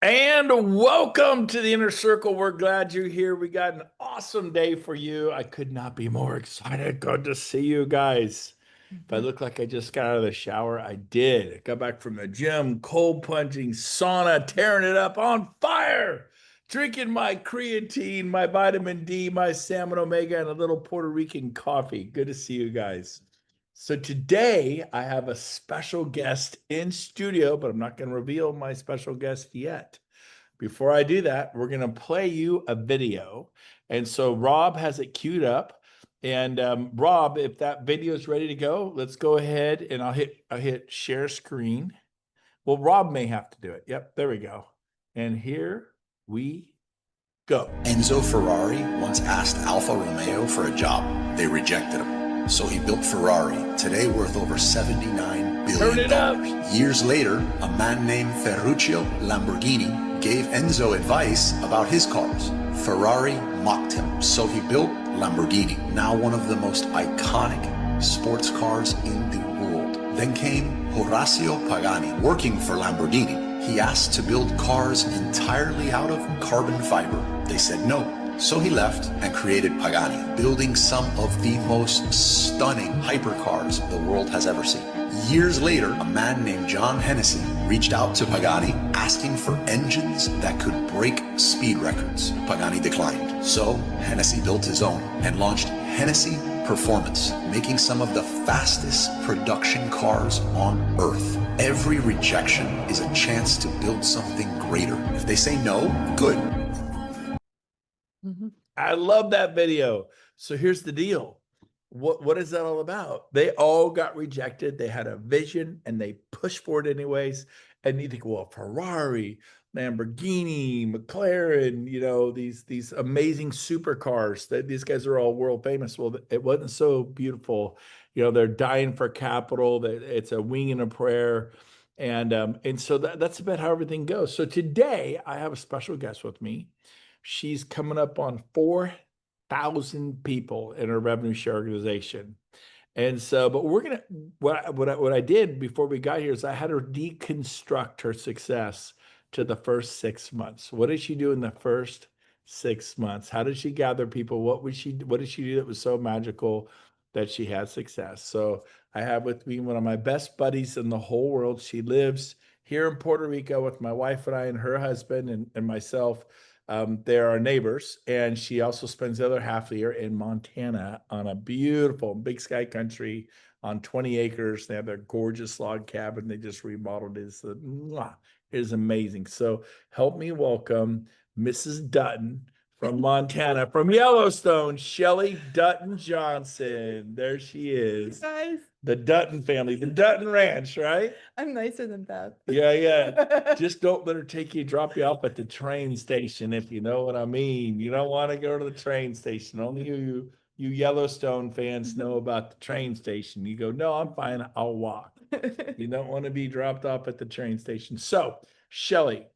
And welcome to the Inner Circle. We're glad you're here. We got an awesome day for you. I could not be more excited. Good to see you guys. If I Mhm. look like I just got out of the shower, I did. I got back from the gym, cold plunging, sauna, tearing it up on fire, drinking my creatine, my vitamin D, my salmon omega, and a little Puerto Rican coffee. Good to see you guys. So today I have a special guest in studio, but I'm not going to reveal my special guest yet. Before I do that, we're going to play you a video. And so Rob has it queued up. And Rob, if that video is ready to go, let's go ahead and I'll hit share screen. Well, Rob may have to do it. Yep, there we go. And here we go. Enzo Ferrari once asked Alfa Romeo for a job. They rejected him. So he built Ferrari, today worth over $79 Turn it up. billion. Years later, a man named Ferruccio Lamborghini gave Enzo advice about his cars. Ferrari mocked him, so he built Lamborghini, now one of the most iconic sports cars in the world. Then came Horacio Pagani, working for Lamborghini. He asked to build cars entirely out of carbon fiber. They said no. So he left and created Pagani, building some of the most stunning hypercars the world has ever seen. Years later, a man named John Hennessy reached out to Pagani asking for engines that could break speed records. Pagani declined. So Hennessy built his own and launched Hennessy Performance, making some of the fastest production cars on Earth. Every rejection is a chance to build something greater. If they say no, good. Mhm. I love that video. So here's the deal. What is that all about? They all got rejected. They had a vision and they pushed for it anyways. And you think, well, Ferrari, Lamborghini, McLaren, these amazing supercars that these guys are all world famous. Well, it wasn't so beautiful. They're dying for capital. That it's a wing and a prayer. And so that's about how everything goes. So today I have a special guest with me. She's coming up on 4,000 people in her revenue share organization. And so, but we're gonna what I did before we got here is I had her deconstruct her success to the first 6 months. What did she do in the first 6 months? How did she gather people? What did she do that was so magical that she had success? So I have with me one of my best buddies in the whole world. She lives here in Puerto Rico with my wife and I and her husband and myself. They're our neighbors, and she also spends the other half of the year in Montana on a beautiful big sky country on 20 acres. They have their gorgeous log cabin. They just remodeled it. It is amazing. So help me welcome Mrs. Dutton from Montana, from Yellowstone, Shelly Dutton Johnson. There she is. Guys, The Dutton family, the Dutton Ranch, right? I'm nicer than Beth. Yeah. Just don't let her drop you off at the train station, if you know what I mean. You don't want to go to the train station. Only you Yellowstone fans know about the train station. You go, no, I'm fine. I'll walk. You don't want to be dropped off at the train station. So, Shelly,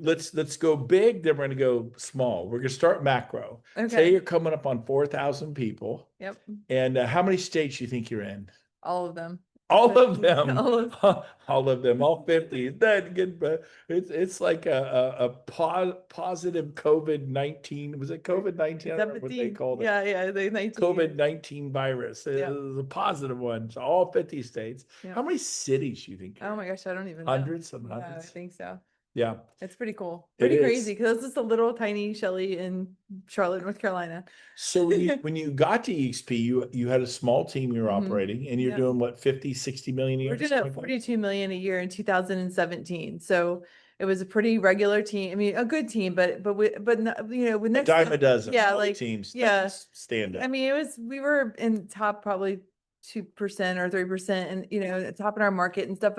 let's go big. Then we're going to go small. We're going to start macro. Say Okay. you're coming up on 4,000 people, Yep. and how many states do you think you're in? All of them. All of them, All of all of them, all 50. That good, but it's like a positive COVID-19. Was it COVID-19? I don't remember what they 17. called it. Yeah, they 19. COVID-19 virus. It Yeah. was a positive one. So all 50 states. Yeah. How many cities do you think? Oh my gosh, I don't even know. Hundreds and Yeah, I hundreds. think so. Yeah, It's pretty cool. it Pretty is. crazy because it's just a little tiny Shelly in Charlotte, North Carolina. So when you got to EXP, you had a small team you were Mhm. operating, and you're Yep. doing what, 50, 60 million a year? We're doing at 42 million a year in 2017. So it was a pretty regular team. I mean, a good team, but with A next dime a dozen. yeah, All the like teams. yeah. Stand up. I mean, we were in top probably 2% or 3% and top in our market and stuff.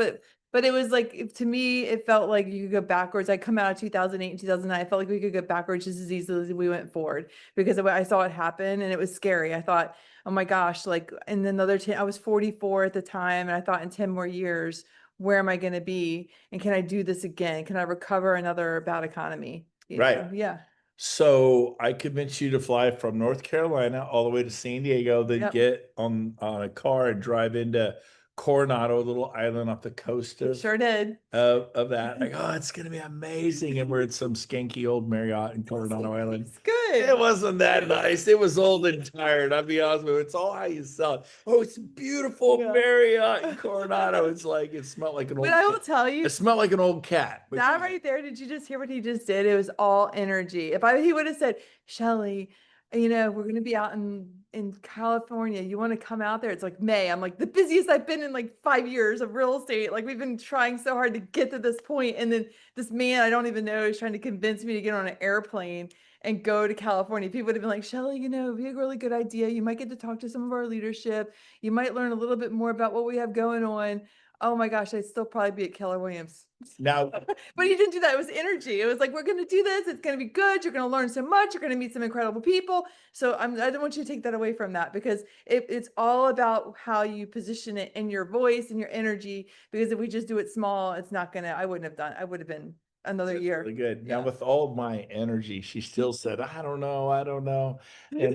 But it was like, to me, it felt like you could go backwards. I come out of 2008 and 2009. I felt like we could go backwards just as easily as we went forward because I saw it happen and it was scary. I thought, oh my gosh, like in another 10, I was 44 at the time. And I thought in 10 more years, where am I going to be? And can I do this again? Can I recover another bad economy? Right. Yeah. So I convinced you to fly from North Carolina all the way to San Diego, then Yep. get on a car and drive into Coronado, a little island off the coast of Sure did. that. Like, oh, it's gonna be amazing. And we're at some skanky old Marriott in Coronado Island. It's good. It wasn't that nice. It was old and tired. I'll be honest with you. It's all how you sell it. Oh, it's beautiful Yeah. Marriott in Coronado. It's like it smelled like an old But I will cat. tell you, It smelled like an old cat. But that right there, did you just hear what he just did? It was all energy. He would have said, Shelly, we're going to be out in California. You want to come out there? It's like May. I'm like the busiest I've been in like 5 years of real estate. Like we've been trying so hard to get to this point. And then this man, I don't even know, is trying to convince me to get on an airplane and go to California. People would have been like, Shelly, it'd be a really good idea. You might get to talk to some of our leadership. You might learn a little bit more about what we have going on. Oh my gosh, I'd still probably be at Keller Williams. now, But he didn't do that. It was energy. It was like, we're going to do this. It's going to be good. You're going to learn so much. You're going to meet some incredible people. So I don't want you to take that away from that, because it's all about how you position it in your voice and your energy. Because if we just do it small, it's not going to, I would have been another that's year. really good. Now, Yeah. with all my energy, she still said, I don't know. And I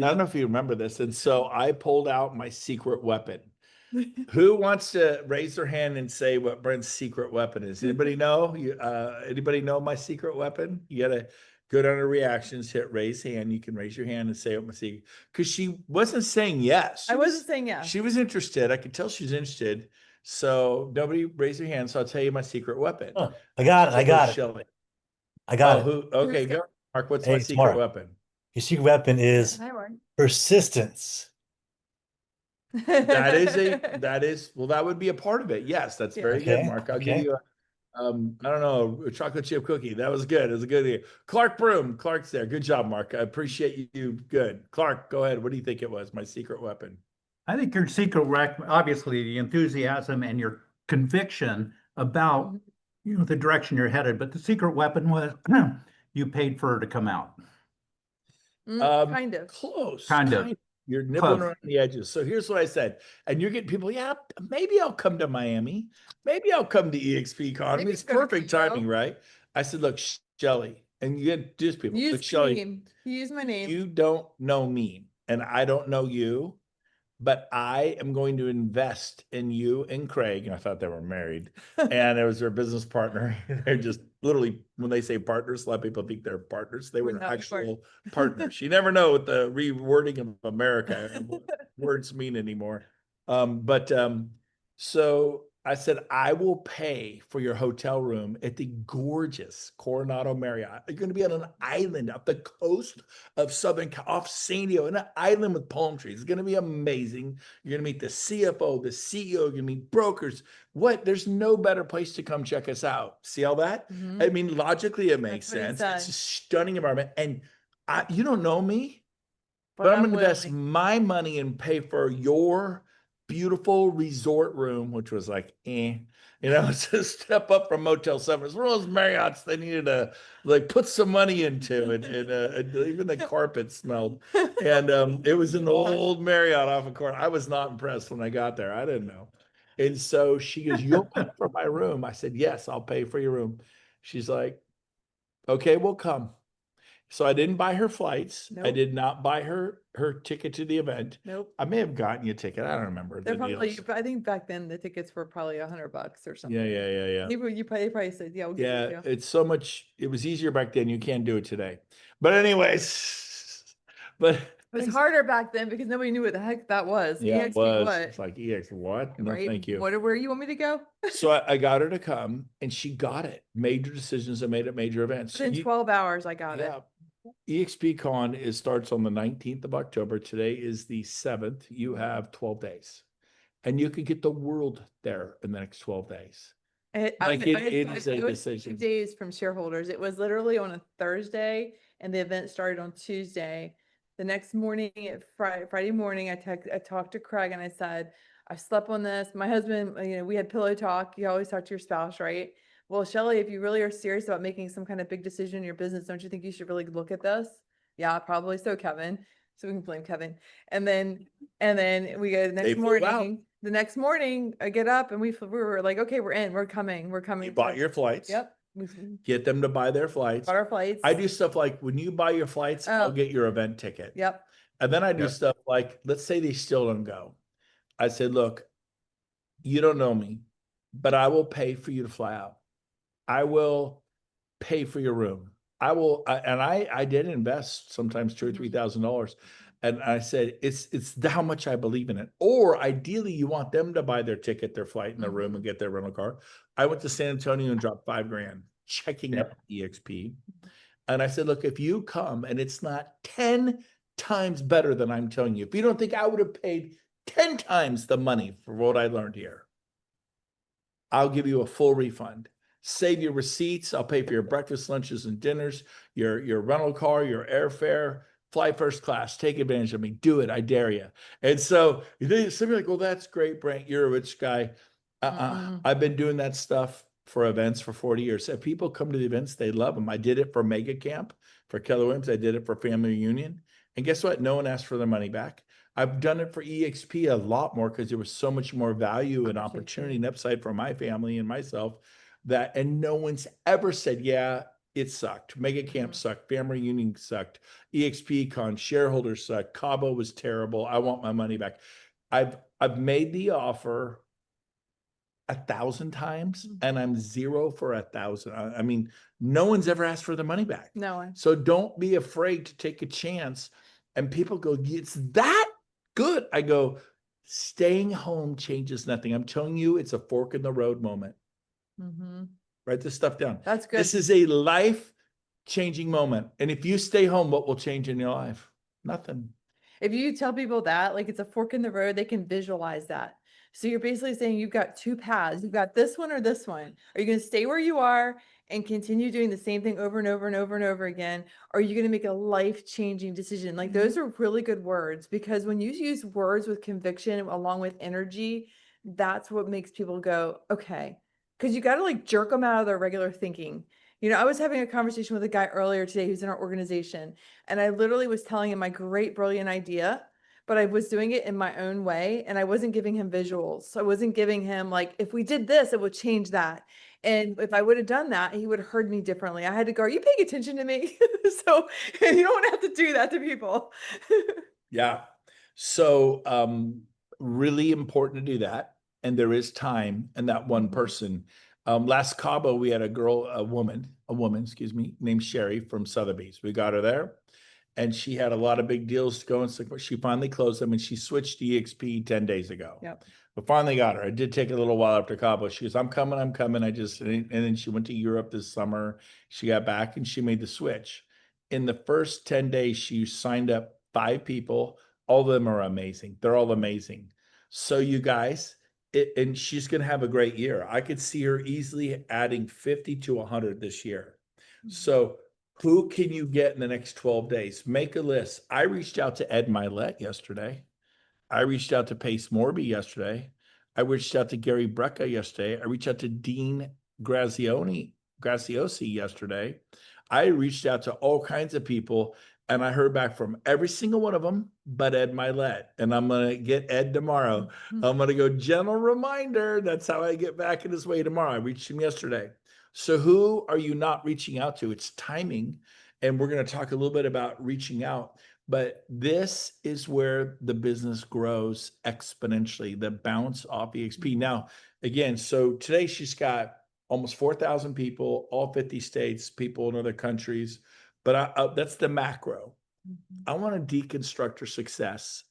don't know if you remember this. And so I pulled out my secret weapon. Who wants to raise their hand and say what Brent's secret weapon is? Anybody know? Anybody know my secret weapon? You gotta go down to reactions, hit raise hand. You can raise your hand and say what my secret. Because she wasn't saying yes. I wasn't saying yes. She was interested. I could tell she's interested. So nobody raise their hand. So I'll tell you my secret weapon. Oh, I got it. I got it. Shelley. I got it. Who? Okay, Who's go. Mark, what's Hey, my it's secret Mark. weapon? Your secret weapon is Hi, Mark. persistence. That would be a part of it. Yes, that's Yeah. very good, Okay, Mark. I'll give okay. you I don't know, a chocolate chip cookie. That was good. It was a good idea. Clark Broom. Clark's there. Good job, Mark. I appreciate you. Good. Clark, go ahead. What do you think it was? My secret weapon. I think your secret obviously the enthusiasm and your conviction about the direction you're headed, but the secret weapon was you paid for her to come out. Kind of. Close. Kind of. You're nibbling Close. around the edges. So here's what I said. And you're getting people, yeah, maybe I'll come to Miami. Maybe I'll come to EXPCon. Maybe It's go to perfect Rio. timing, right? I said, look, Shelly, and you get just people. Look, Use Shelly, name. Use my name. you don't know me and I don't know you, but I am going to invest in you and Craig. And I thought they were married and it was their business partner. They're just literally, when they say partners, a lot of people think they're partners. They We're were not actual partners. You never know what the rewording of America and what words mean anymore. So I said, I will pay for your hotel room at the gorgeous Coronado Marriott. You're going to be on an island off the coast of off San Diego, an island with palm trees. It's going to be amazing. You're going to meet the CFO, the CEO, you're going to meet brokers. There's no better place to come check us out. See all that? Mhm. I mean, logically, it makes That's what he sense. It's said. a stunning environment. And you don't know me, but I'm going to invest willing. my money and pay for your beautiful resort room, which was like, it's a step up from Motel 7. It's one of those Marriotts they needed to put some money into, and even the carpet smelled. And it was an old Marriott off of Court. I was not impressed when I got there. I didn't know. And so she goes, "You'll pay for my room." I said, "Yes, I'll pay for your room." She's like, "Okay, we'll come." So I didn't buy her flights. I Nope. did not buy her ticket to the event. Nope. I may have gotten you a ticket. I don't remember They're the probably, deals. I think back then the tickets were probably $100 or something. Yeah. They probably said, yeah, we'll give it to Yeah, you. it's so much. It was easier back then. You can't do it today. But anyways, but It was harder back then because nobody knew what the heck that was. yeah, it EXP was. what? It's like EX what? No, Right? thank you. Where you want me to go? So I got her to come, and she got it. Major decisions and made it major events. Within 12 hours, I got it. EXPCon starts on the 19th of October. Today is the 7th. You Mm-hmm. have 12 days. And you could get the world there in the next 12 days. It Like was a 5 decision. days from shareholders. It was literally on a Thursday and the event started on Tuesday. The next morning, Friday morning, I talked to Craig and I said, I slept on this. My husband, we had pillow talk. You always talk to your spouse, right? Well, Shelly, if you really are serious about making some kind of big decision in your business, don't you think you should really look at this? Yeah, probably so, Kevin. So we can blame Kevin. And then we go They the flew out. morning. The next morning, I get up and we were like, okay, we're in. We're coming. You bought your flights. Yep. We Get them to buy their flights. bought our flights. I do stuff like when you buy your flights, I'll Oh. get your event ticket. Yep. And then I do Yep. stuff like, let's say they still don't go. I said, look, you don't know me, but I will pay for you to fly out. I will pay for your room. I did invest sometimes $2,000 or $3,000. And I said, it's how much I believe in it. Or ideally you want them to buy their ticket, their flight and their room and get their rental car. I went to San Antonio and dropped $5,000 checking Yep. out EXP. And I said, look, if you come and it's not 10 times better than I'm telling you, if you don't think I would have paid 10 times the money for what I learned here, I'll give you a full refund. Save your receipts. I'll pay for your breakfast, lunches, and dinners, your rental car, your airfare, fly first class. Take advantage of me. Do it. I dare you. And so somebody like, well, that's great, Brent. You're a rich guy. I've been doing that stuff for events for 40 years. If people come to the events, they love them. I did it for Mega Camp, for Keller Williams. I did it for Family Reunion. And guess what? No one asked for their money back. I've done it for EXP a lot more because there was so much more value and opportunity and upside for my family and myself and no one's ever said, yeah, it sucked. Mega Camp sucked. Family Reunion sucked. EXP Con shareholders sucked. Cabo was terrible. I want my money back. I've made the offer 1,000 times and I'm 0 for 1,000. I mean, no one's ever asked for the money back. No one. So don't be afraid to take a chance. And people go, it's that good. I go, staying home changes nothing. I'm telling you, it's a fork in the road moment. Write this stuff down. That's good. This is a life-changing moment. And if you stay home, what will change in your life? Nothing. If you tell people that, like it's a fork in the road, they can visualize that. So you're basically saying you've got two paths. You've got this one or this one. Are you going to stay where you are and continue doing the same thing over and over and over and over again? Or are you going to make a life-changing decision? Like those are really good words, because when you use words with conviction along with energy, that's what makes people go, okay. Because you got to like jerk them out of their regular thinking. You know, I was having a conversation with a guy earlier today who's in our organization, and I literally was telling him my great, brilliant idea, but I was doing it in my own way, and I wasn't giving him visuals. So I wasn't giving him like, if we did this, it would change that. And if I would have done that, he would have heard me differently. I had to go, are you paying attention to me? So you don't have to do that to people. Yeah. So really important to do that. And there is time and that one person. Last Cabo, we had a woman, excuse me, named Sherry from Sotheby's. We got her there and she had a lot of big deals to go. And so she finally closed them and she switched to EXP 10 days ago. Yep. But finally got her. It did take a little while after Cabo. She goes, I'm coming. And then she went to Europe this summer. She got back and she made the switch. In the first 10 days, she signed up 5 people. All of them are amazing. They're all amazing. So you guys, and she's going to have a great year. I could see her easily adding 50 to 100 this year. So who can you get in the next 12 days? Make a list. I reached out to Ed Milet yesterday. I reached out to Pace Morby yesterday. I reached out to Gary Brecka yesterday. I reached out to Dean Graziosi yesterday. I reached out to all kinds of people and I heard back from every single one of them, but Ed Milet. And I'm going to get Ed tomorrow. I'm going to go, gentle reminder. That's how I get back in his way tomorrow. I reached him yesterday. So who are you not reaching out to? It's timing. And we're going to talk a little bit about reaching out. But this is where the business grows exponentially, the bounce off EXP. Now, again, so today she's got almost 4,000 people, all 50 states, people in other countries. But that's the macro. I want to deconstruct her success.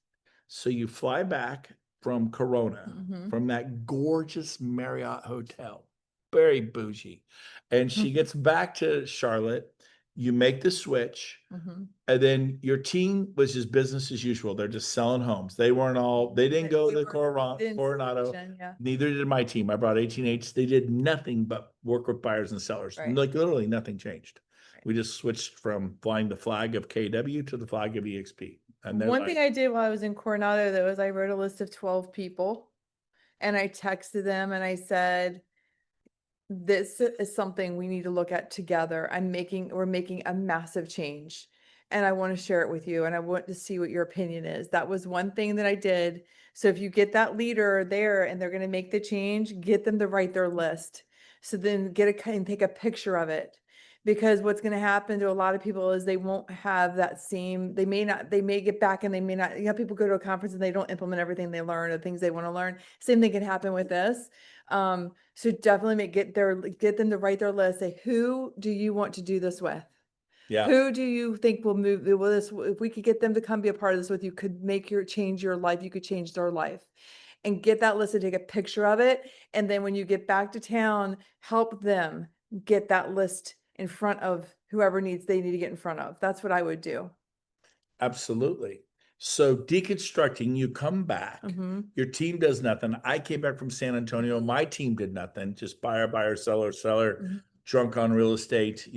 So you fly back from Corona, from that gorgeous Marriott hotel, very bougie. And she gets back to Charlotte. You make the switch. And then your team was just business as usual. They're just selling homes. They didn't go to the Coronado. Neither did my team. I brought 18H. They did nothing but work with buyers and sellers. Right. Like literally nothing changed. We just switched from flying the flag of KW to the flag of EXP. And then One thing I did while I was in Coronado, though, is I wrote a list of 12 people and I texted them and I said, this is something we need to look at together. We're making a massive change and I want to share it with you. And I want to see what your opinion is. That was one thing that I did. So if you get that leader there and they're going to make the change, get them to write their list. So then take a picture of it. Because what's going to happen to a lot of people is they won't have that same, they may get back and they may not, people go to a conference and they don't implement everything they learn or things they want to learn. Same thing can happen with this. So definitely get them to write their list. Say, who do you want to do this with? Yeah. Who do you think will move will this, if we could get them to come be a part of this with you, could change your life, you could change their life. And get that list and take a picture of it. And then when you get back to town, help them get that list in front of whoever they need to get in front of. That's what I would do. Absolutely. So deconstructing, you come back, your team does nothing. I came back from San Antonio. My team did nothing. Just buyer, seller, drunk on real estate,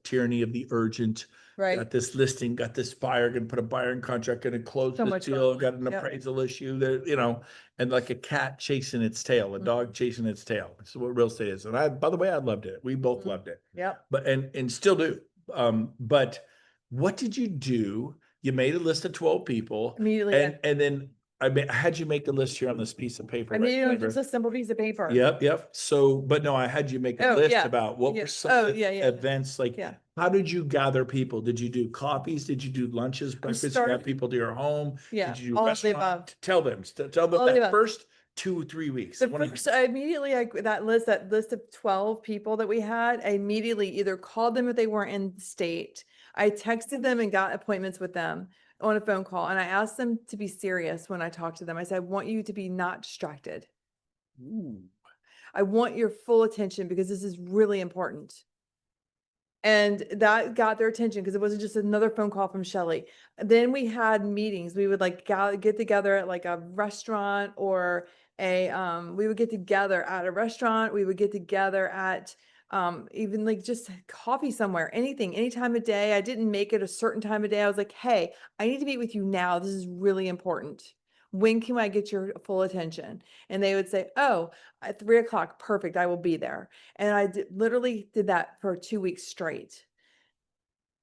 tyranny of the urgent. Right. Got this listing, got this buyer, gonna put a buyer in contract, gonna close So this much deal, fun. got an Yep. appraisal issue that, and like a cat chasing its tail, a dog chasing its tail. This is what real estate is. And by the way, I loved it. We both loved it. Yep. But, and still do. But what did you do? You made a list of 12 people. Immediately. And then I had you make the list here on this piece of paper. I right mean, here. just a simple piece of paper. Yep. So, but no, I had you make a Oh, list yeah. about what Yeah. were some Oh, of the yeah. events, like, Yeah. how did you gather people? Did you do coffees? Did you do lunches, breakfast? You got people to your home? Yeah, Did you do all of the restaurant? above. Tell them All of the that above. first 2 or 3 weeks. The first, I immediately, that list of 12 people that we had, I immediately either called them if they weren't in the state. I texted them and got appointments with them on a phone call. And I asked them to be serious when I talked to them. I said, I want you to be not distracted. Ooh. I want your full attention because this is really important. And that got their attention because it wasn't just another phone call from Shelly. Then we had meetings. We would get together at like a restaurant or we would get together at a restaurant. We would get together at even like just coffee somewhere, anything, any time of day. I didn't make it a certain time of day. I was like, hey, I need to meet with you now. This is really important. When can I get your full attention? And they would say, oh, at 3:00, perfect, I will be there. And I literally did that for 2 weeks straight.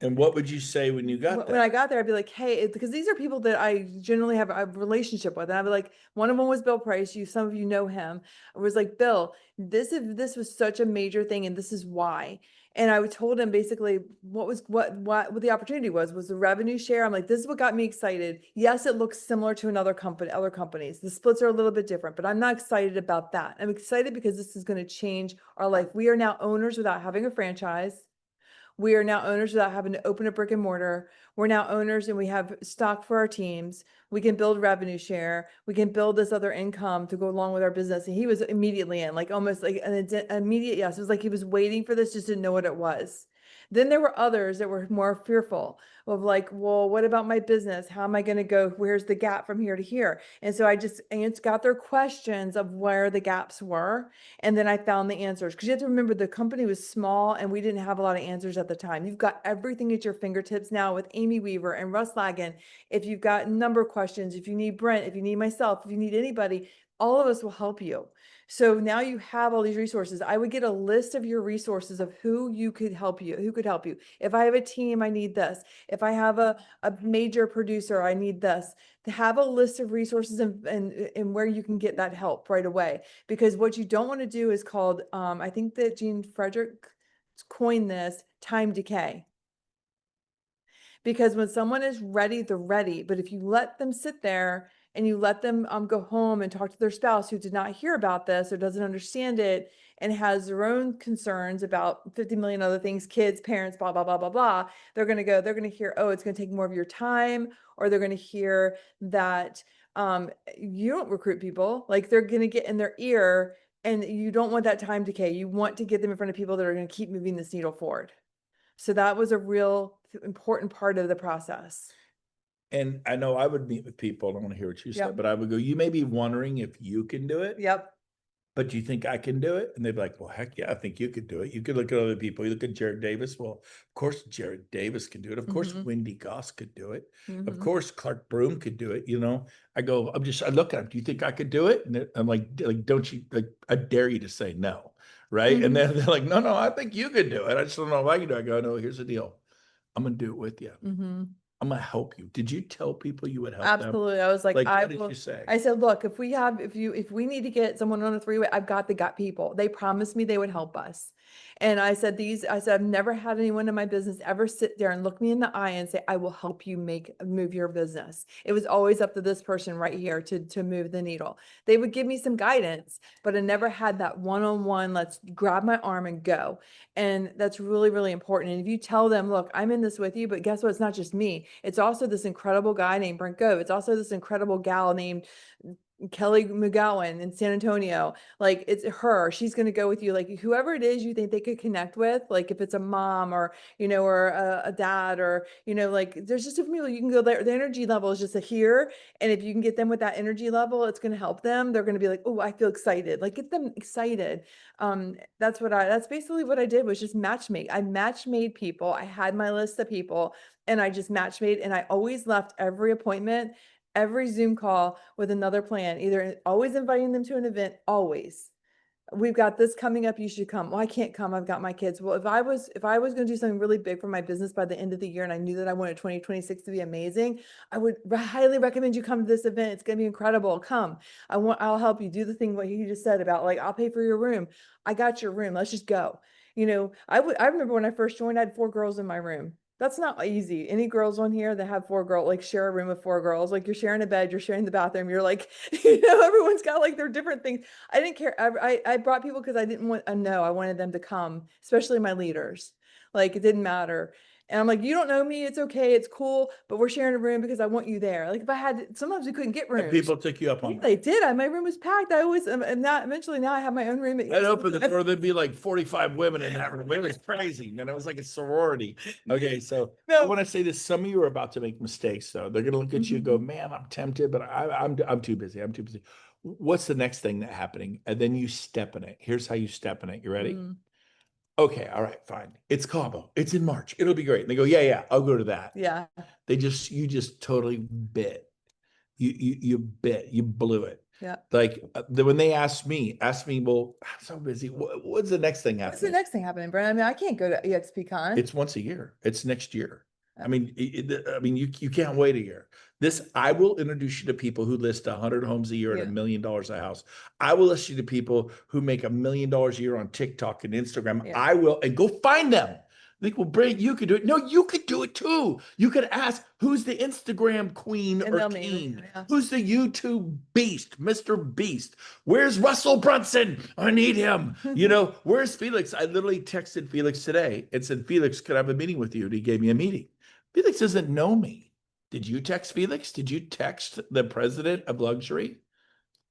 And what would you say when you got When there? I got there, I'd be like, hey, because these are people that I generally have a relationship with. And I'd be like, one of them was Bill Price. Some of you know him. I was like, Bill, this was such a major thing, and this is why. And I told him basically what the opportunity was the revenue share. I'm like, this is what got me excited. Yes, it looks similar to other companies. The splits are a little bit different, but I'm not excited about that. I'm excited because this is going to change our life. We are now owners without having a franchise. We are now owners without having to open a brick and mortar. We're now owners and we have stock for our teams. We can build revenue share. We can build this other income to go along with our business. And he was immediately in, like almost like an immediate yes. It was like he was waiting for this, just didn't know what it was. Then there were others that were more fearful of like, well, what about my business? How am I going to go? Where's the gap from here to here? And so I just got their questions of where the gaps were. And then I found the answers, because you have to remember the company was small and we didn't have a lot of answers at the time. You've got everything at your fingertips now with Amy Weaver and Russ Lagan. If you've got number questions, if you need Brent, if you need myself, if you need anybody, all of us will help you. So now you have all these resources. I would get a list of your resources of who could help you. If I have a team, I need this. If I have a major producer, I need this. To have a list of resources and where you can get that help right away. Because what you don't want to do is called, I think that Gene Frederick coined this, time decay. Because when someone is ready, they're ready. But if you let them sit there and you let them go home and talk to their spouse who did not hear about this or doesn't understand it and has their own concerns about 50 million other things, kids, parents, blah, blah, blah, blah, blah, they're going to hear, oh, it's going to take more of your time, or they're going to hear that you don't recruit people. Like, they're going to get in their ear, and you don't want that time decay. You want to get them in front of people that are going to keep moving this needle forward. So that was a real important part of the process. And I know I would meet with people, I don't want to hear what you said, but I would go, you may be wondering if you can do it. Yep. But do you think I can do it? And they'd be like, well, heck yeah, I think you could do it. You could look at other people. You look at Jared Davis. Well, of course, Jared Davis can do it. Of course, Wendy Goss could do it. Of course, Clark Broom could do it. I look at him. Do you think I could do it? And I'm like, don't you, like, I dare you to say no. Right. And then they're like, no, I think you could do it. I just don't know if I can do it. I go, no, here's the deal. I'm going to do it with you. I'm going to help you. Did you tell people you would help them? Absolutely. I was like, what did you say? I said, look, if we need to get someone on a three-way, I've got people. They promised me they would help us. And I said, I've never had anyone in my business ever sit there and look me in the eye and say, I will help you move your business. It was always up to this person right here to move the needle. They would give me some guidance, but I never had that one-on-one, let's grab my arm and go. And that's really, really important. And if you tell them, look, I'm in this with you, but guess what? It's not just me. It's also this incredible guy named Brent Gove. It's also this incredible gal named Kelly McGowan in San Antonio. Like, it's her, she's going to go with you. Like, whoever it is you think they could connect with, like if it's a mom or, or a dad, or, like there's just different people you can go there. The energy level is just a here. And if you can get them with that energy level, it's going to help them. They're going to be like, oh, I feel excited. Like, get them excited. That's basically what I did, was just match make. I match made people. I had my list of people and I just match made, and I always left every appointment, every Zoom call with another plan, either always inviting them to an event, always. We've got this coming up, you should come. Well, I can't come, I've got my kids. Well, if I was going to do something really big for my business by the end of the year, and I knew that I wanted 2026 to be amazing, I would highly recommend you come to this event. It's going to be incredible. Come. I'll help you do the thing what you just said about, like, I'll pay for your room. I got your room. Let's just go. I remember when I first joined, I had 4 girls in my room. That's not easy. Any girls on here that have 4 girls, like, share a room with 4 girls, like, you're sharing a bed, you're sharing the bathroom, you're like, everyone's got like their different things. I didn't care. I brought people because I didn't want to know. I wanted them to come, especially my leaders. Like, it didn't matter. And I'm like, you don't know me. It's okay. It's cool. But we're sharing a room because I want you there. Like, if I had, sometimes we couldn't get And rooms. people took you up on Yeah, that. they did. My room was packed. I always, and now eventually now I have my own room. I'd open the door, there'd be like 45 women in that room. It was crazy. And it was like a sorority. Okay, so I No. want to say this. Some of you are about to make mistakes, though. They're gonna look at you and go, Mhm. man, I'm tempted, but I'm too busy. I'm too busy. What's the next thing that happening? And then you step in it. Here's how you step in it. You ready? Mm, Okay, all right, fine. It's Cabo. It's in March. It'll be great. And they go, yeah, I'll go to that. yeah. You just totally bit. You bit. You blew it. Yeah. Like, when they asked me, well, I'm so busy. What's the next thing What's the happening? next thing happening, Brent? I mean, I can't go to EXPCon. It's once a year. It's next year. I Oh. mean, you can't wait a year. I will introduce you to people who list 100 homes a year Yeah. at $1 million a house. I will list you to people who make $1 million a year on TikTok and Instagram. Yeah. I will, and go find them. Think, well, Brent, you could do it. No, you could do it too. You could ask, who's the Instagram queen And or they'll name it, king? yeah. Who's the YouTube beast, Mr. Beast? Where's Russell Brunson? I need him. Where's Felix? I literally texted Felix today and said, Felix, could I have a meeting with you? And he gave me a meeting. Felix doesn't know me. Did you text Felix? Did you text the president of luxury?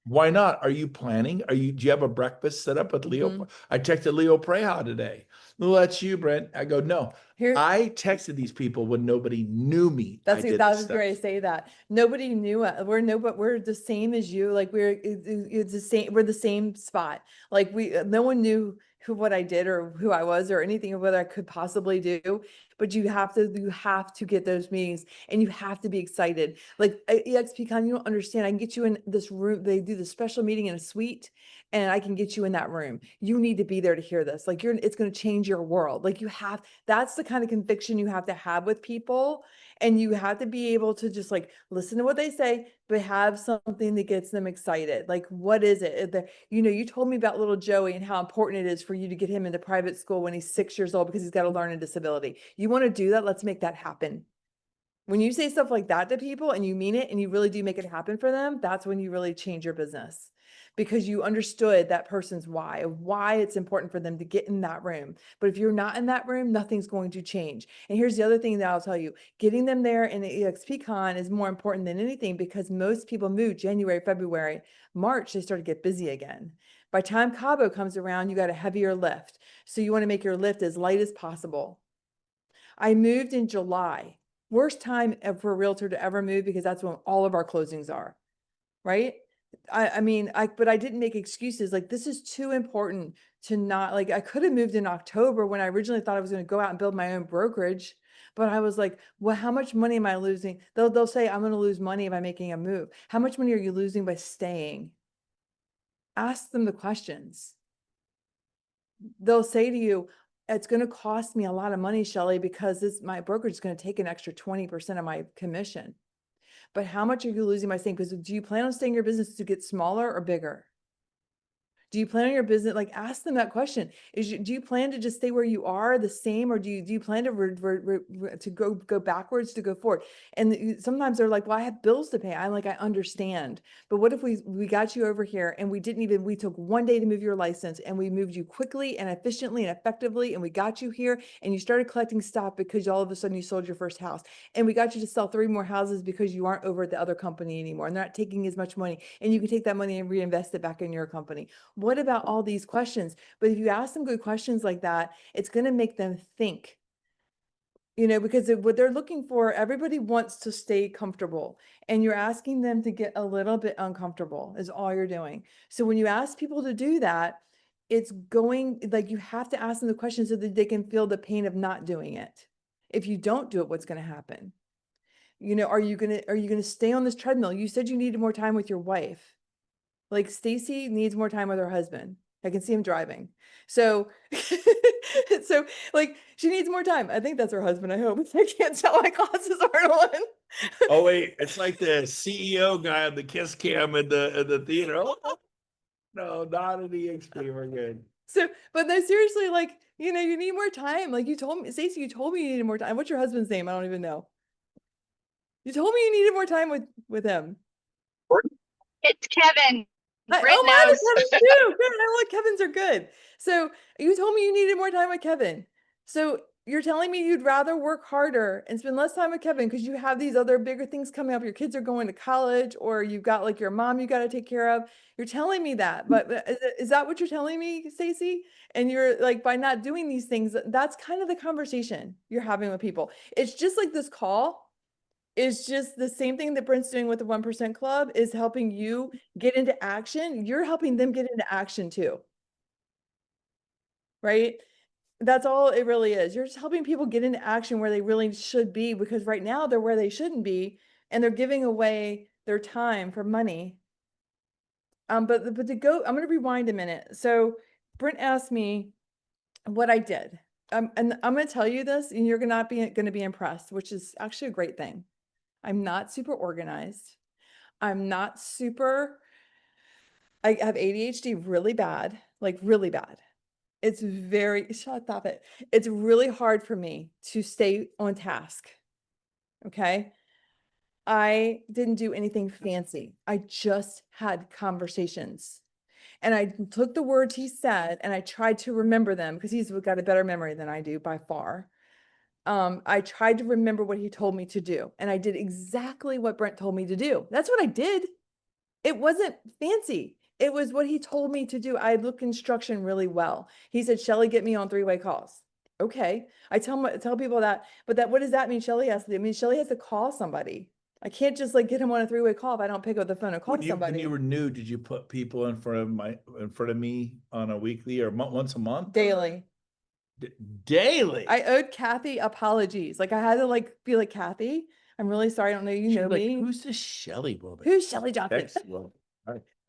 Why not? Are you planning? Do you have a breakfast set up with Leo? Mhm. I texted Leo Preha today. Well, that's you, Brent. I go, no. Here, I texted these people when nobody knew me. that did was this great stuff. to say that. Nobody knew it. But we're the same as you. Like, it's the same. We're the same spot. Like, no one knew what I did or who I was or anything of what I could possibly do. But you have to get those meetings, and you have to be excited. Like, at EXPCon, you don't understand. I can get you in this room. They do the special meeting in a suite, and I can get you in that room. You need to be there to hear this. Like, it's going to change your world. Like, that's the kind of conviction you have to have with people. And you have to be able to just, like, listen to what they say, but have something that gets them excited. Like, what is it? You told me about little Joey and how important it is for you to get him into private school when he's 6 years old because he's got a learning disability. You want to do that? Let's make that happen. When you say stuff like that to people and you mean it and you really do make it happen for them, that's when you really change your business, because you understood that person's why it's important for them to get in that room. But if you're not in that room, nothing's going to change. And here's the other thing that I'll tell you, getting them there in the EXPCon is more important than anything, because most people move January, February, March, they start to get busy again. By the time Cabo comes around, you got a heavier lift. So you want to make your lift as light as possible. I moved in July. Worst time for a realtor to ever move, because that's when all of our closings are, right? But I didn't make excuses. Like, this is too important to not, like, I could have moved in October when I originally thought I was going to go out and build my own brokerage. But I was like, well, how much money am I losing? They'll say, I'm going to lose money by making a move. How much money are you losing by staying? Ask them the questions. They'll say to you, it's going to cost me a lot of money, Shelley, because my brokerage is going to take an extra 20% of my commission. But how much are you losing by staying? Because do you plan on staying in your business to get smaller or bigger? Do you plan on your business? Like, ask them that question. Do you plan to just stay where you are, the same, or do you plan to go backwards, to go forward? And sometimes they're like, well, I have bills to pay. I'm like, I understand. But what if we got you over here and we took 1 day to move your license, and we moved you quickly and efficiently and effectively, and we got you here and you started collecting stock because all of a sudden you sold your first house, and we got you to sell 3 more houses because you aren't over at the other company anymore and they're not taking as much money, and you can take that money and reinvest it back in your company. What about all these questions? But if you ask them good questions like that, it's going to make them think. Because what they're looking for, everybody wants to stay comfortable, and you're asking them to get a little bit uncomfortable is all you're doing. So when you ask people to do that, it's going, like, you have to ask them the question so that they can feel the pain of not doing it. If you don't do it, what's going to happen? Are you going to stay on this treadmill? You said you needed more time with your wife. Like, Stacy needs more time with her husband. I can see him driving. So, so like, she needs more time. I think that's her husband. I hope. I can't tell. My glasses aren't on. Oh wait, it's like the CEO guy on the kiss cam in the theater. Oh, no, not an EXP. We're good. So, but no, seriously, like, you need more time. Like, you told me, Stacey, you told me you needed more time. What's your husband's name? I don't even know. You told me you needed more time with him. It's Kevin. Brent Oh, mine knows. is Kevin too. Good. I like Kevin's are good. So you told me you needed more time with Kevin. So you're telling me you'd rather work harder and spend less time with Kevin because you have these other bigger things coming up. Your kids are going to college, or you've got like your mom you got to take care of. You're telling me that, but is that what you're telling me, Stacey? And you're like, by not doing these things, that's kind of the conversation you're having with people. It's just like this call is just the same thing that Brent's doing with the 1% Club, is helping you get into action. You're helping them get into action too. Right? That's all it really is. You're just helping people get into action where they really should be, because right now they're where they shouldn't be, and they're giving away their time for money. But to go, I'm going to rewind a minute. So Brent asked me what I did. And I'm going to tell you this, and you're going to be impressed, which is actually a great thing. I'm not super organized. I'm not super, I have ADHD really bad, like really bad. It's stop it. It's really hard for me to stay on task. Okay. I didn't do anything fancy. I just had conversations, and I took the words he said and I tried to remember them, because he's got a better memory than I do by far. I tried to remember what he told me to do, and I did exactly what Brent told me to do. That's what I did. It wasn't fancy. It was what he told me to do. I look instruction really well. He said, Shelly, get me on 3-way calls. Okay. I tell people that, but what does that mean? Shelly has to do. I mean, Shelly has to call somebody. I can't just like get him on a 3-way call if I don't pick up the phone and call somebody. When you were new, did you put people in front of me on a weekly or once a month? Daily. Daily. I owed Kathy apologies. Like, I had to like be like, Kathy, I'm really sorry. I don't know you know me. Who's this Shelly woman? Who's Shelly Johnson?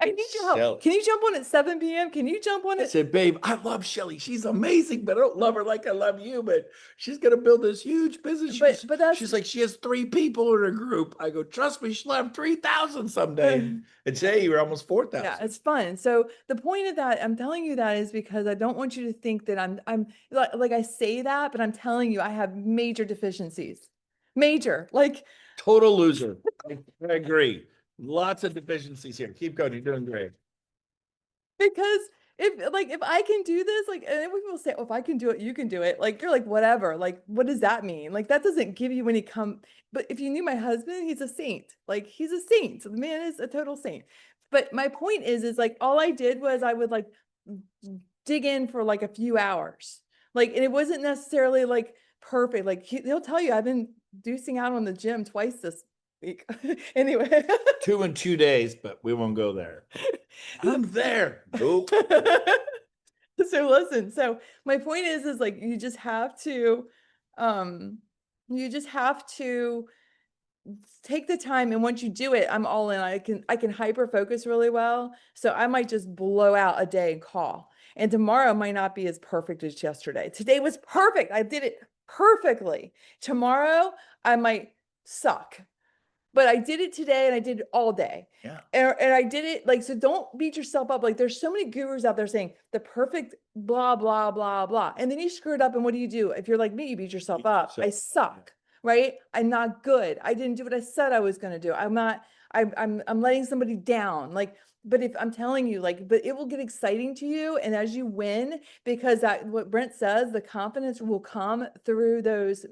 I need your help. Shelly. Can you jump on at 7 p.m.? Can you jump on I it? said, babe, I love Shelly. She's amazing, but I don't love her like I love you. But she's gonna build this huge business. But that's, She's like, she has 3 people in her group. I go, trust me, she'll have 3,000 someday. And today you're almost 4,000. yeah, it's fun. So the point of that, I'm telling you that, is because I don't want you to think that I'm like I say that, but I'm telling you I have major deficiencies. Major, like Total loser. I agree. Lots of deficiencies here. Keep going. You're doing great. because if I can do this, like, and then people say, oh, if I can do it, you can do it. Like, you're like, whatever. Like, what does that mean? Like, that doesn't give you any but if you knew my husband, he's a saint. Like, he's a saint. The man is a total saint. But my point is like, all I did was I would like dig in for like a few hours. Like, and it wasn't necessarily like perfect. Like, he'll tell you, I've been deucing out on the gym twice this week. Anyway. 2 in 2 days, but we won't go there. I'm there. Nope. So listen, so my point is like, you just have to take the time, and once you do it, I'm all in. I can hyper focus really well. So I might just blow out a day and call. And tomorrow might not be as perfect as yesterday. Today was perfect. I did it perfectly. Tomorrow I might suck. but I did it today and I did it all day. Yeah. And I did it like, so don't beat yourself up. Like there's so many gurus out there saying the perfect blah, blah, blah, blah. And then you screw it up. And what do? If you're like me, you beat yourself Beat up. I yourself. suck, right? I'm not good. I didn't do what I said I was going to do. I'm letting somebody down. Like, but if I'm telling you, like, but it will get exciting to you. And as you win, because that, what Brent says, the confidence will come through those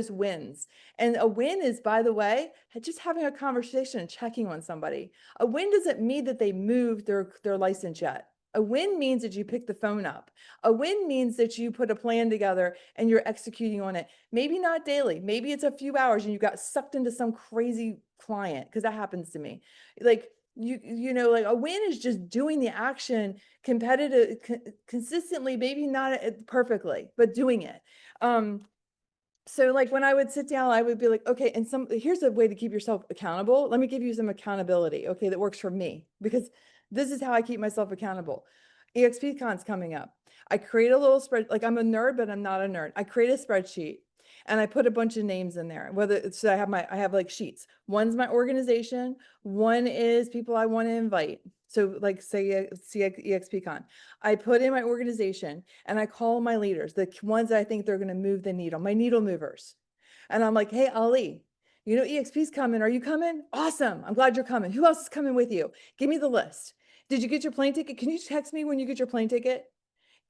wins. And a win is, by the way, just having a conversation and checking on somebody. A win doesn't mean that they moved their license yet. A win means that you pick the phone up. A win means that you put a plan together and you're executing on it. Maybe not daily. Maybe it's a few hours and you got sucked into some crazy client, because that happens to me. Like, you know, like a win is just doing the action competitive, consistently, maybe not perfectly, but doing it. So like when I would sit down, I would be like, okay, and here's a way to keep yourself accountable. Let me give you some accountability, okay, that works for me, because this is how I keep myself accountable. EXPCon's coming up. I create a little spread, like I'm a nerd, but I'm not a nerd. I create a spreadsheet and I put a bunch of names in there. Whether it's, so I have like sheets. One's my organization. One is people I want to invite. So like say EXPCon, I put in my organization and I call my leaders, the ones that I think they're going to move the needle, my needle movers. And I'm like, hey, Ali, you know, EXP's coming. Are you coming? Awesome. I'm glad you're coming. Who else is coming with you? Give me the list. Did you get your plane ticket? Can you text me when you get your plane ticket?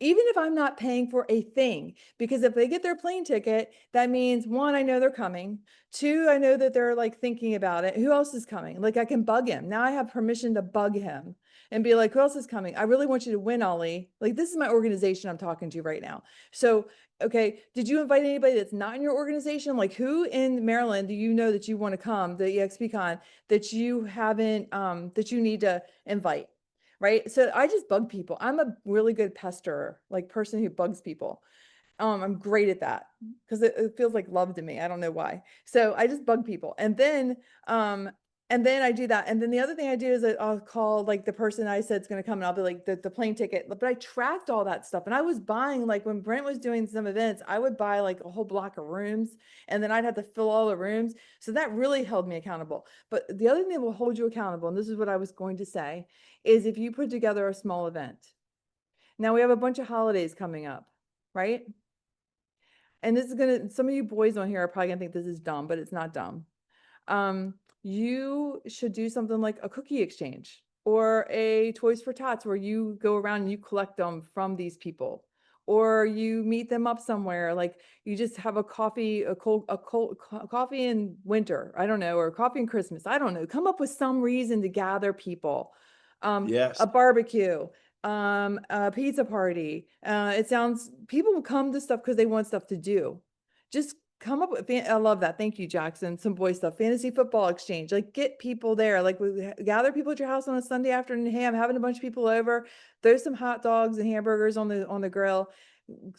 Even if I'm not paying for a thing, because if they get their plane ticket, that means one, I know they're coming. Two, I know that they're like thinking about it. Who else is coming? Like I can bug him. Now I have permission to bug him and be like, who else is coming? I really want you to win, Ollie. Like this is my organization I'm talking to right now. So, okay, did you invite anybody that's not in your organization? Like who in Maryland do you know that you want to come, the EXPCon, that you haven't, that you need to invite? Right. So I just bug people. I'm a really good pesterer, like person who bugs people. I'm great at that because it feels like love to me. I don't know why. So I just bug people. And then I do that. And then the other thing I do is I'll call like the person I said is going to come and I'll be like the plane ticket, but I tracked all that stuff. And I was buying, like when Brent was doing some events, I would buy like a whole block of rooms and then I'd have to fill all the rooms. So that really held me accountable. But the other thing that will hold you accountable, and this is what I was going to say, is if you put together a small event. Now we have a bunch of holidays coming up, right? And this is gonna, some of you boys on here are probably gonna think this is dumb, but it's not dumb. You should do something like a cookie exchange or a Toys for Tots where you go around and you collect them from these people, or you meet them up somewhere. Like you just have a coffee, a cold coffee in winter. I don't know, or coffee in Christmas. I don't know. Come up with some reason to gather people. Yes. A barbecue, a pizza party. It sounds, people will come to stuff because they want stuff to do. Just come up with, I love that. Thank you, Jackson. Some boy stuff, fantasy football exchange, like get people there. Like we gather people at your house on a Sunday afternoon. Hey, I'm having a bunch of people over. Throw some hot dogs and hamburgers on the grill.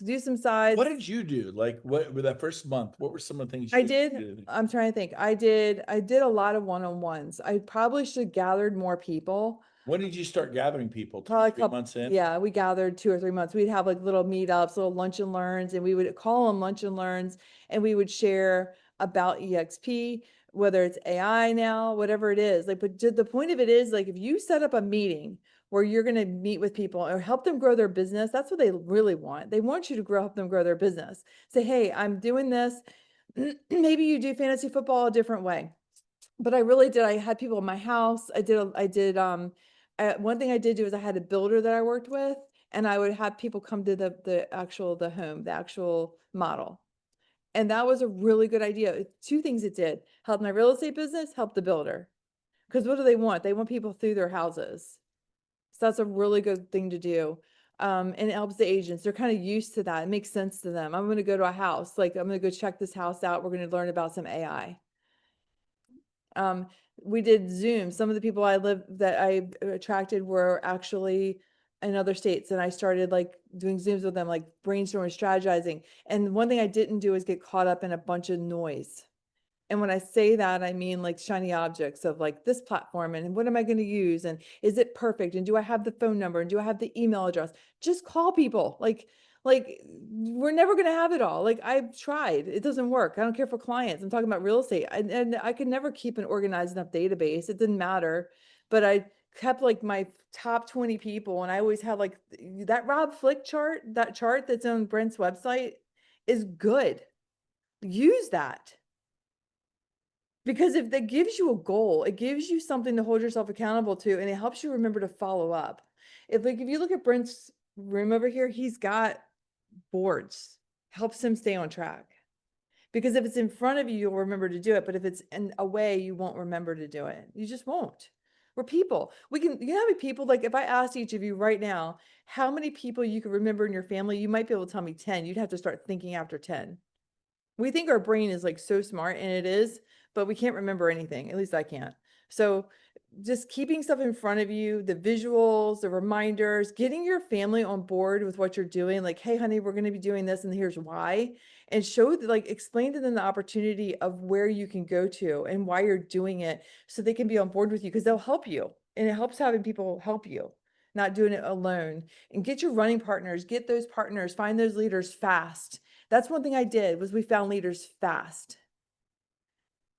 Do some sides. What did you do? Like what with that first month? What were some of the things I you did. I'm trying to think. I did a lot of one-on-ones. I probably should have gathered more people. When did you start gathering people? Probably 3 months in? Yeah, we gathered 2 or 3 months. We'd have like little meetups, little lunch and learns, and we would call them lunch and learns, and we would share about EXP, whether it's AI now, whatever it is. Like, but the point of it is, like, if you set up a meeting where you're going to meet with people or help them grow their business, that's what they really want. They want you to help them grow their business. Say, hey, I'm doing this. Maybe you do fantasy football a different way. But I really did. I had people in my house. One thing I did do is I had a builder that I worked with, and I would have people come to the home, the actual model. And that was a really good idea. Two things it did: help my real estate business, help the builder. Because what do they want? They want people through their houses. So that's a really good thing to do. And it helps the agents. They're kind of used to that. It makes sense to them. I'm going to go to a house. Like I'm going to go check this house out. We're going to learn about some AI. We did Zoom. Some of the people that I attracted were actually in other states, and I started like doing Zooms with them, like brainstorming, strategizing. And one thing I didn't do is get caught up in a bunch of noise. And when I say that, I mean like shiny objects of like this platform and what am I going to use? And is it perfect? And do I have the phone number? And do I have the email address? Just call people. Like Like, we're never going to have it all. Like, I've tried, it doesn't work. I don't care for clients. I'm talking about real estate. And I could never keep an organized enough database. It didn't matter, but I kept like my top 20 people. And I always had like that Rob Flick chart, that chart that's on Brent's website is good. Use that. Because if that gives you a goal, it gives you something to hold yourself accountable to, and it helps you remember to follow up. If you look at Brent's room over here, he's got boards, helps him stay on track. Because if it's in front of you, you'll remember to do it. But if it's away, you won't remember to do it. You just won't. We're people. You know how many people, like if I asked each of you right now, how many people you could remember in your family, you might be able to tell me 10. You'd have to start thinking after 10. We think our brain is like so smart, and it is, but we can't remember anything. At least I can't. So just keeping stuff in front of you, the visuals, the reminders, getting your family on board with what you're doing. Like, hey, honey, we're going to be doing this, and here's why. And explain to them the opportunity of where you can go to and why you're doing it, so they can be on board with you, because they'll help you. And it helps having people help you, not doing it alone. And get your running partners, get those partners, find those leaders fast. That's one thing I did, was we found leaders fast.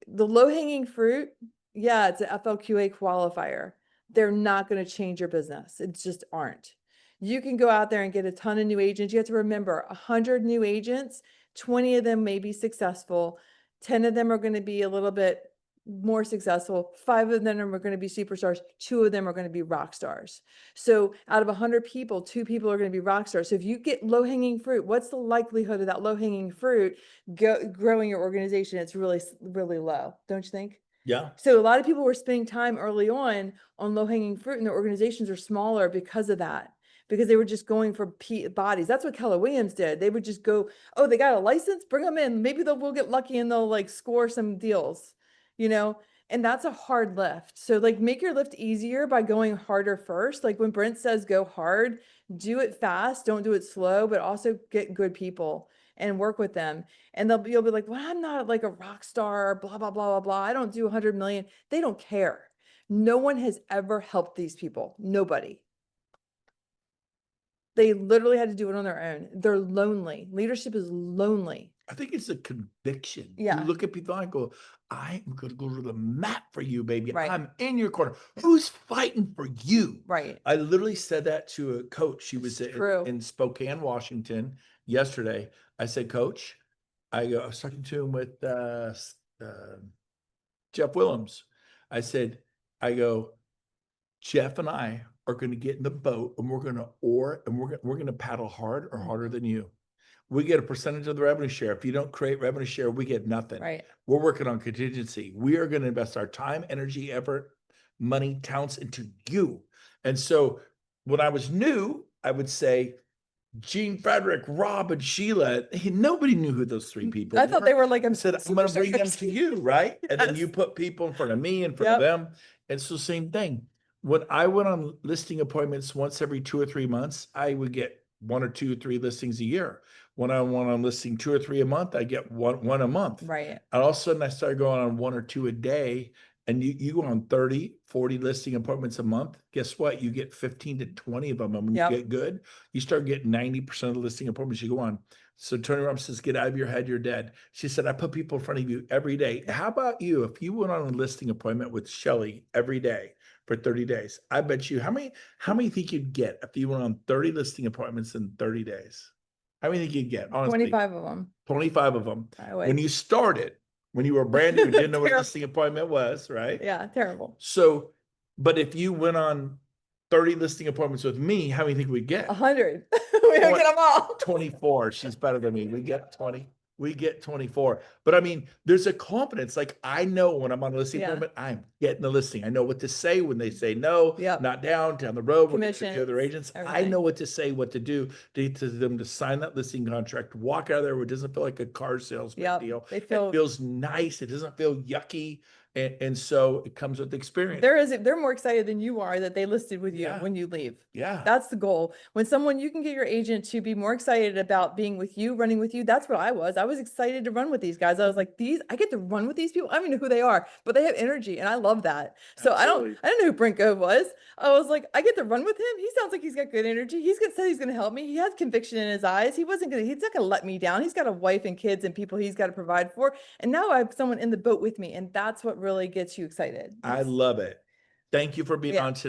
The low-hanging fruit, yeah, it's an FLQA qualifier. They're not going to change your business. It just aren't. You can go out there and get a ton of new agents. You have to remember, 100 new agents, 20 of them may be successful. 10 of them are going to be a little bit more successful. 5 of them are going to be superstars. 2 of them are going to be rock stars. So out of 100 people, 2 people are going to be rock stars. So if you get low-hanging fruit, what's the likelihood of that low-hanging fruit growing your organization? It's really, really low, don't you think? Yeah. So a lot of people were spending time early on low-hanging fruit, and their organizations are smaller because of that, because they were just going for bodies. That's what Keller Williams did. They would just go, oh, they got a license, bring them in. Maybe we'll get lucky and they'll like score some deals, and that's a hard lift. So like, make your lift easier by going harder first. Like when Brent says, go hard, do it fast. Don't do it slow, but also get good people and work with them. And you'll be like, well, I'm not like a rock star, blah, blah, blah, blah, blah. I don't do 100 million. They don't care. No one has ever helped these people. Nobody. They literally had to do it on their own. They're lonely. Leadership is lonely. I think it's a conviction. Yeah. You look at people and go, I am going to go to the mat for you, baby. Right. I'm in your corner. Who's fighting for you? Right. I literally said that to a coach. She was True. in Spokane, Washington yesterday. I said, Coach, I was talking to him with Jeff Willems. I said, Jeff and I are going to get in the boat, and we're going to oar, and we're going to paddle hard or harder than you. We get a percentage of the revenue share. If you don't create revenue share, we get nothing. Right. We're working on contingency. We are going to invest our time, energy, effort, money, talents into you. And so when I was new, I would say, Gene, Frederick, Rob, and Sheila. Nobody knew who those 3 people I thought they were like, I said, I'm going to bring them to you, right? And then Yes. you put people in front of me, in front of them. And so same thing. When I went on listing appointments once every 2 or 3 months, I would get 1 or 2 or 3 listings a year. When I went on listing 2 or 3 a month, I get one a month. right. And all of a sudden I started going on 1 or 2 a day. And you go on 30, 40 listing appointments a month. Guess what? You get 15 to 20 of them. And when you get good, you start getting 90% of the listing appointments you go on. So Tony Robbins says, get out of your head, you're dead. She said, I put people in front of you every day. How about you? If you went on a listing appointment with Shelly every day for 30 days, I bet you, how many think you'd get if you went on 30 listing appointments in 30 days? How many think you'd get? Honestly, 25 of them. 25 of them. When you started, when you were brand new, didn't know what a listing appointment was, right? Yeah, terrible. So, but if you went on 30 listing appointments with me, how many think we'd get? 100. We don't get them all. 24. She's better than me. We get 20. We get 24. But I mean, there's a confidence. Like, I know when I'm on a listing appointment, I'm getting the listing. I know what to say when they say no, not down the road, with the other agents. I know what to say, what to do to get to them to sign that listing contract, walk out of there where it doesn't feel like a car salesman deal. It feels nice. It doesn't feel yucky. And so it comes with experience. They're more excited than you are that they listed with you Yeah. when you leave. Yeah. That's the goal. When you can get your agent to be more excited about being with you, running with you. That's what I was. I was excited to run with these guys. I was like, I get to run with these people. I don't even know who they are, but they have energy and I love that. So Absolutely. I don't know who Brent Gove was. I was like, I get to run with him. He sounds like he's got good energy. Said he's going to help me. He has conviction in his eyes. He's not going to let me down. He's got a wife and kids and people he's got to provide for. And now I have someone in the boat with me. And that's what really gets you excited. I love it. Thank you for being Yeah. on today.